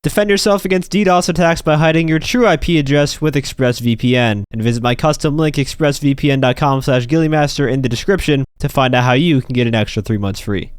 Defend yourself against DDoS attacks by hiding your true IP address with ExpressVPN, and visit my custom link expressvpn.com/GhillieMaster in the description to find out how you can get an extra 3 months free.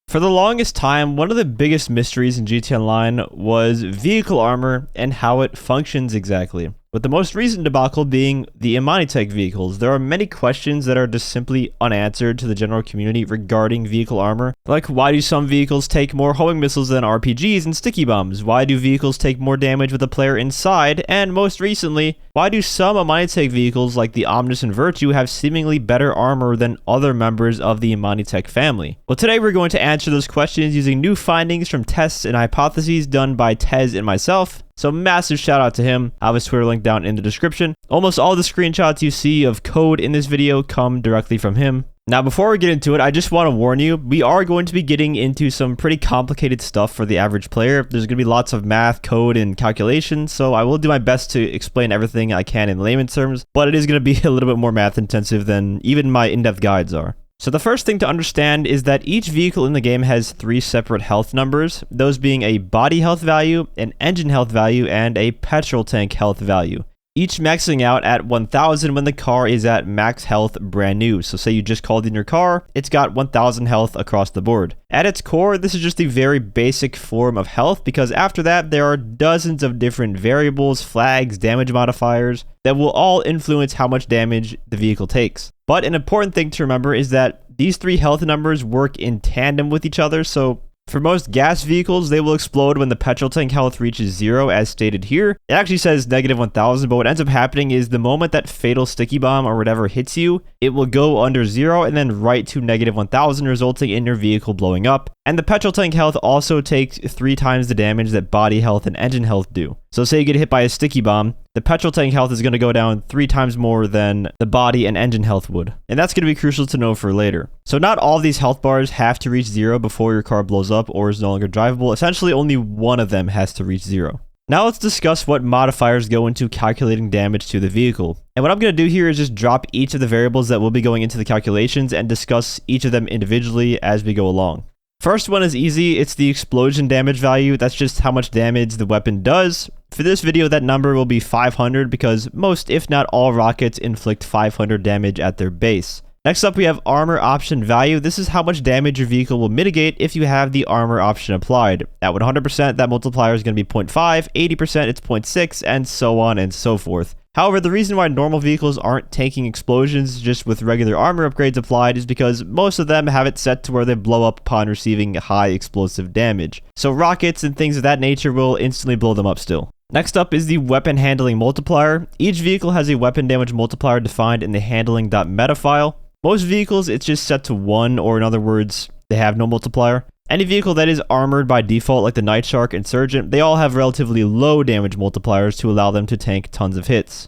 For the longest time, one of the biggest mysteries in GTA Online was vehicle armor and how it functions exactly. With the most recent debacle being the UNEDITED vehicles, there are many questions that are just simply unanswered to the general community regarding vehicle armor. Like, why do some vehicles take more homing missiles than RPGs and sticky bombs? Why do vehicles take more damage with a player inside? And most recently, why do some UNEDITED vehicles like the Omnis and Virtue have seemingly better armor than other members of the UNEDITED family? Well, today we're going to answer those questions using new findings from tests and hypotheses done by Tez and myself. So massive shout out to him. I have his Twitter link down in the description. Almost all the screenshots you see of code in this video come directly from him. Now, before we get into it, I just want to warn you, we are going to be getting into some pretty complicated stuff for the average player. There's going to be lots of math, code, and calculations, so I will do my best to explain everything I can in layman's terms, but it is going to be a little bit more math intensive than even my in-depth guides are. So the first thing to understand is that each vehicle in the game has 3 separate health numbers, those being a body health value, an engine health value, and a petrol tank health value. Each maxing out at 1000 when the car is at max health brand new. So say you just called in your car, it's got 1000 health across the board. At its core, this is just a very basic form of health, because after that there are dozens of different variables, flags, damage modifiers that will all influence how much damage the vehicle takes. But an important thing to remember is that these 3 health numbers work in tandem with each other. So for most gas vehicles, they will explode when the petrol tank health reaches 0, as stated here. It actually says -1000, but what ends up happening is the moment that fatal sticky bomb or whatever hits you, it will go under 0 and then right to -1000, resulting in your vehicle blowing up. And the petrol tank health also takes 3 times the damage that body health and engine health do. So say you get hit by a sticky bomb, the petrol tank health is going to go down 3 times more than the body and engine health would. And that's going to be crucial to know for later. So not all these health bars have to reach 0 before your car blows up or is no longer drivable. Essentially, only one of them has to reach 0. Now let's discuss what modifiers go into calculating damage to the vehicle. And what I'm going to do here is just drop each of the variables that will be going into the calculations and discuss each of them individually as we go along. First one is easy, it's the explosion damage value. That's just how much damage the weapon does. For this video, that number will be 500 because most, if not all, rockets inflict 500 damage at their base. Next up, we have armor option value. This is how much damage your vehicle will mitigate if you have the armor option applied. At 100%, that multiplier is going to be 0.5, 80% it's 0.6, and so on and so forth. However, the reason why normal vehicles aren't taking explosions just with regular armor upgrades applied is because most of them have it set to where they blow up upon receiving high explosive damage. So rockets and things of that nature will instantly blow them up still. Next up is the weapon handling multiplier. Each vehicle has a weapon damage multiplier defined in the handling.meta file. Most vehicles, it's just set to 1, or in other words, they have no multiplier. Any vehicle that is armored by default, like the Night Shark, Insurgent, they all have relatively low damage multipliers to allow them to tank tons of hits.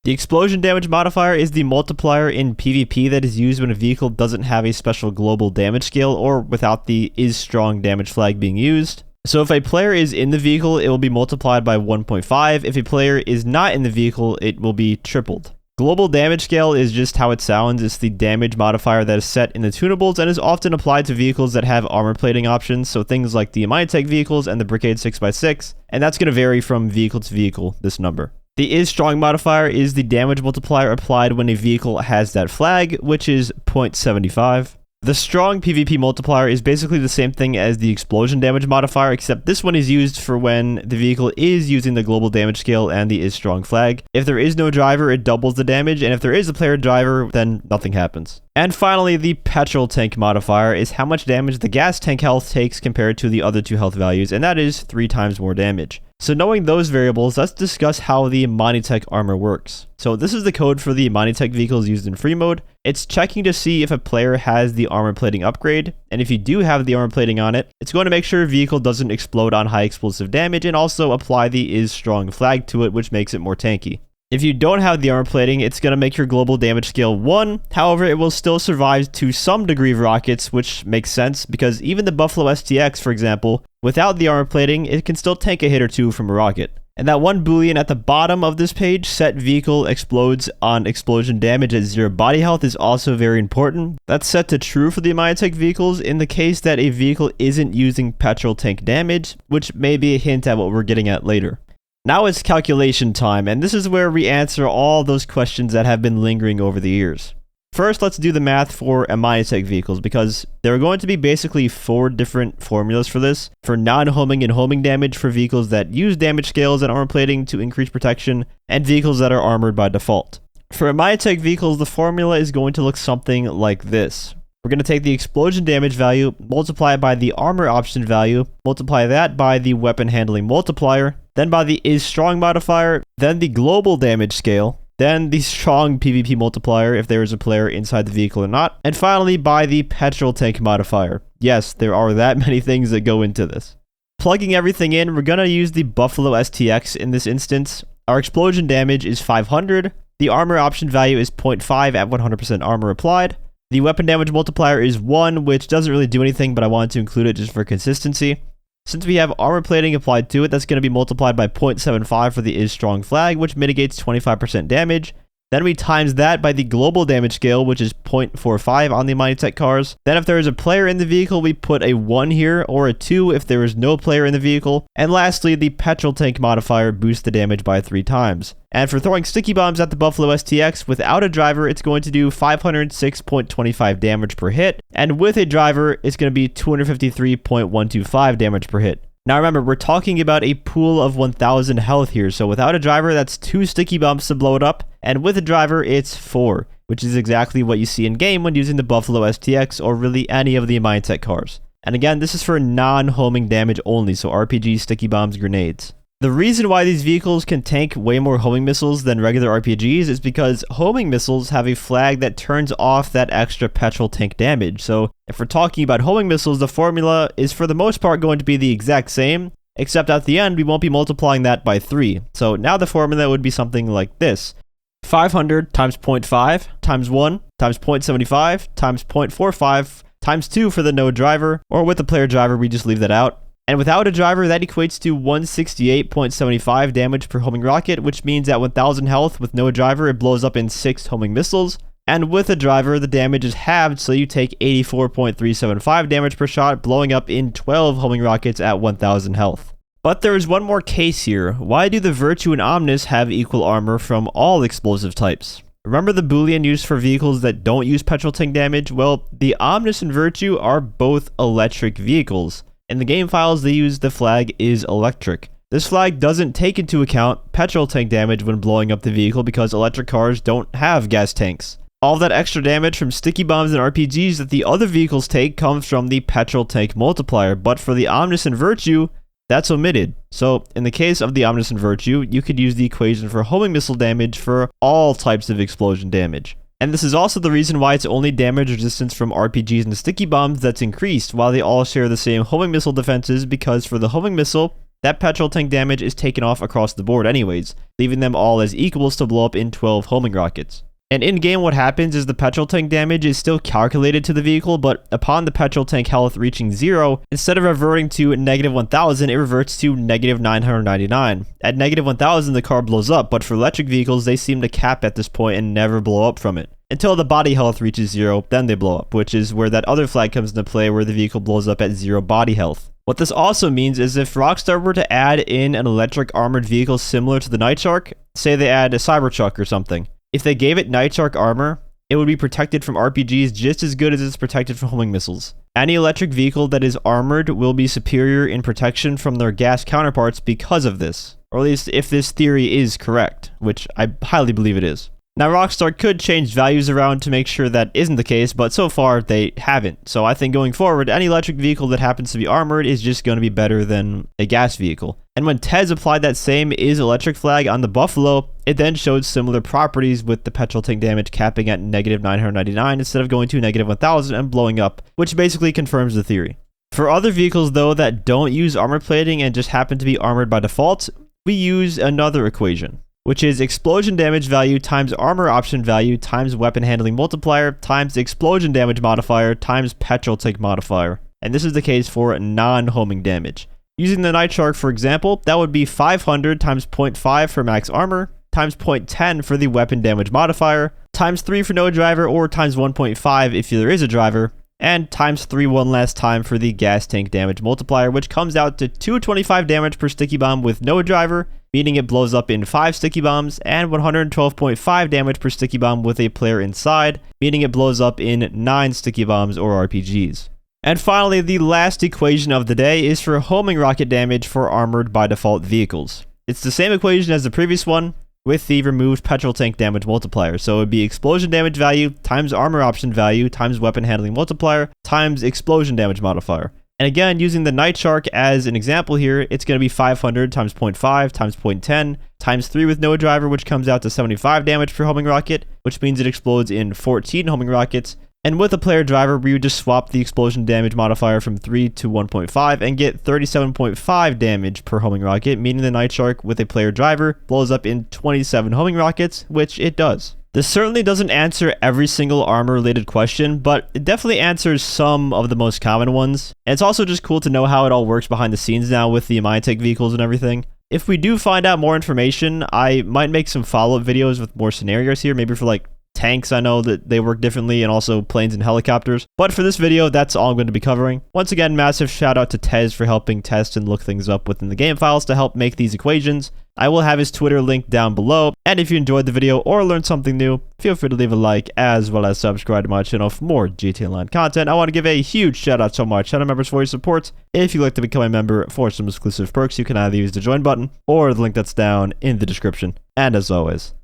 The explosion damage modifier is the multiplier in PvP that is used when a vehicle doesn't have a special global damage scale or without the is strong damage flag being used. So if a player is in the vehicle, it will be multiplied by 1.5. If a player is not in the vehicle, it will be tripled. Global damage scale is just how it sounds. It's the damage modifier that is set in the tunables and is often applied to vehicles that have armor plating options, so things like the UNEDITED vehicles and the Brigade 6x6, and that's going to vary from vehicle to vehicle, this number. The is strong modifier is the damage multiplier applied when a vehicle has that flag, which is 0.75. The strong PvP multiplier is basically the same thing as the explosion damage modifier, except this one is used for when the vehicle is using the global damage scale and the is strong flag. If there is no driver, it doubles the damage, and if there is a player driver, then nothing happens. And finally, the petrol tank modifier is how much damage the gas tank health takes compared to the other 2 health values, and that is 3 times more damage. So knowing those variables, let's discuss how the UNEDITED armor works. So this is the code for the UNEDITED vehicles used in free mode. It's checking to see if a player has the armor plating upgrade, and if you do have the armor plating on it, it's going to make sure your vehicle doesn't explode on high explosive damage and also apply the is strong flag to it, which makes it more tanky. If you don't have the armor plating, it's going to make your global damage scale 1. However, it will still survive to some degree of rockets, which makes sense because even the Buffalo STX, for example, without the armor plating, it can still tank a hit or 2 from a rocket. And that one boolean at the bottom of this page, set vehicle explodes on explosion damage at 0 body health, is also very important. That's set to true for the UNEDITED vehicles in the case that a vehicle isn't using petrol tank damage, which may be a hint at what we're getting at later. Now it's calculation time, and this is where we answer all those questions that have been lingering over the years. First, let's do the math for UNEDITED vehicles, because there are going to be basically 4 different formulas for this, for non-homing and homing damage for vehicles that use damage scales and armor plating to increase protection, and vehicles that are armored by default. For UNEDITED vehicles, the formula is going to look something like this. We're going to take the explosion damage value, multiply it by the armor option value, multiply that by the weapon handling multiplier, then by the is strong modifier, then the global damage scale, then the strong PvP multiplier if there is a player inside the vehicle or not, and finally by the petrol tank modifier. Yes, there are that many things that go into this. Plugging everything in, we're going to use the Buffalo STX in this instance. Our explosion damage is 500, the armor option value is 0.5 at 100% armor applied, the weapon damage multiplier is 1, which doesn't really do anything, but I wanted to include it just for consistency. Since we have armor plating applied to it, that's going to be multiplied by 0.75 for the is strong flag, which mitigates 25% damage. Then we times that by the global damage scale, which is 0.45 on the UNEDITED cars. Then if there is a player in the vehicle, we put a 1 here, or a 2 if there is no player in the vehicle. And lastly, the petrol tank modifier boosts the damage by 3 times. And for throwing sticky bombs at the Buffalo STX, without a driver, it's going to do 506.25 damage per hit. And with a driver, it's going to be 253.125 damage per hit. Now remember, we're talking about a pool of 1000 health here, so without a driver, that's 2 sticky bombs to blow it up, and with a driver, it's 4, which is exactly what you see in game when using the Buffalo STX or really any of the UNEDITED cars. And again, this is for non-homing damage only, so RPGs, sticky bombs, grenades. The reason why these vehicles can tank way more homing missiles than regular RPGs is because homing missiles have a flag that turns off that extra petrol tank damage. So if we're talking about homing missiles, the formula is for the most part going to be the exact same, except at the end we won't be multiplying that by 3. So now the formula would be something like this. 500 times 0.5 times 1 times 0.75 times 0.45 times 2 for the no driver, or with the player driver we just leave that out. And without a driver, that equates to 168.75 damage per homing rocket, which means at 1000 health with no driver, it blows up in 6 homing missiles. And with a driver, the damage is halved, so you take 84.375 damage per shot, blowing up in 12 homing rockets at 1000 health. But there is one more case here. Why do the Virtue and Omnis have equal armor from all explosive types? Remember the boolean used for vehicles that don't use petrol tank damage? Well, the Omnis and Virtue are both electric vehicles. In the game files, they use the flag is electric. This flag doesn't take into account petrol tank damage when blowing up the vehicle because electric cars don't have gas tanks. All that extra damage from sticky bombs and RPGs that the other vehicles take comes from the petrol tank multiplier, but for the Omnis and Virtue, that's omitted. So in the case of the Omnis and Virtue, you could use the equation for homing missile damage for all types of explosion damage. And this is also the reason why it's only damage resistance from RPGs and sticky bombs that's increased, while they all share the same homing missile defenses, because for the homing missile, that petrol tank damage is taken off across the board anyways, leaving them all as equals to blow up in 12 homing rockets. And in game, what happens is the petrol tank damage is still calculated to the vehicle, but upon the petrol tank health reaching 0, instead of reverting to negative 1000, it reverts to negative 999. At negative 1000, the car blows up, but for electric vehicles, they seem to cap at this point and never blow up from it. Until the body health reaches 0, then they blow up, which is where that other flag comes into play where the vehicle blows up at 0 body health. What this also means is if Rockstar were to add in an electric armored vehicle similar to the Night Shark, say they add a Cybertruck or something, if they gave it Night Shark armor, it would be protected from RPGs just as good as it's protected from homing missiles. Any electric vehicle that is armored will be superior in protection from their gas counterparts because of this, or at least if this theory is correct, which I highly believe it is. Now Rockstar could change values around to make sure that isn't the case, but so far they haven't. So I think going forward, any electric vehicle that happens to be armored is just going to be better than a gas vehicle. And when Tez applied that same is electric flag on the Buffalo, it then showed similar properties with the petrol tank damage capping at negative 999 instead of going to negative 1000 and blowing up, which basically confirms the theory. For other vehicles though that don't use armor plating and just happen to be armored by default, we use another equation, which is explosion damage value times armor option value times weapon handling multiplier times explosion damage modifier times petrol tank modifier. And this is the case for non-homing damage. Using the Night Shark, for example, that would be 500 times 0.5 for max armor, times 0.10 for the weapon damage modifier, times 3 for no driver, or times 1.5 if there is a driver, and times 3 one last time for the gas tank damage multiplier, which comes out to 225 damage per sticky bomb with no driver, meaning it blows up in 5 sticky bombs, and 112.5 damage per sticky bomb with a player inside, meaning it blows up in 9 sticky bombs or RPGs. And finally, the last equation of the day is for homing rocket damage for armored by default vehicles. It's the same equation as the previous one, with the removed petrol tank damage multiplier. So it would be explosion damage value times armor option value times weapon handling multiplier times explosion damage modifier. And again, using the Night Shark as an example here, it's going to be 500 times 0.5 times 0.10 times 3 with no driver, which comes out to 75 damage per homing rocket, which means it explodes in 14 homing rockets. And with a player driver, we would just swap the explosion damage modifier from 3 to 1.5 and get 37.5 damage per homing rocket, meaning the Night Shark with a player driver blows up in 27 homing rockets, which it does. This certainly doesn't answer every single armor related question, but it definitely answers some of the most common ones. And it's also just cool to know how it all works behind the scenes now with the UNEDITED vehicles and everything. If we do find out more information, I might make some follow-up videos with more scenarios here, maybe for like tanks. I know that they work differently, and also planes and helicopters. But for this video, that's all I'm going to be covering. Once again, massive shout out to Tez for helping test and look things up within the game files to help make these equations. I will have his Twitter linked down below. And if you enjoyed the video or learned something new, feel free to leave a like as well as subscribe to my channel for more GTA Online content. I want to give a huge shout out to my channel members for your support. If you'd like to become a member for some exclusive perks, you can either use the join button or the link that's down in the description. And as always,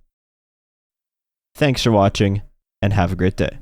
thanks for watching, and have a great day.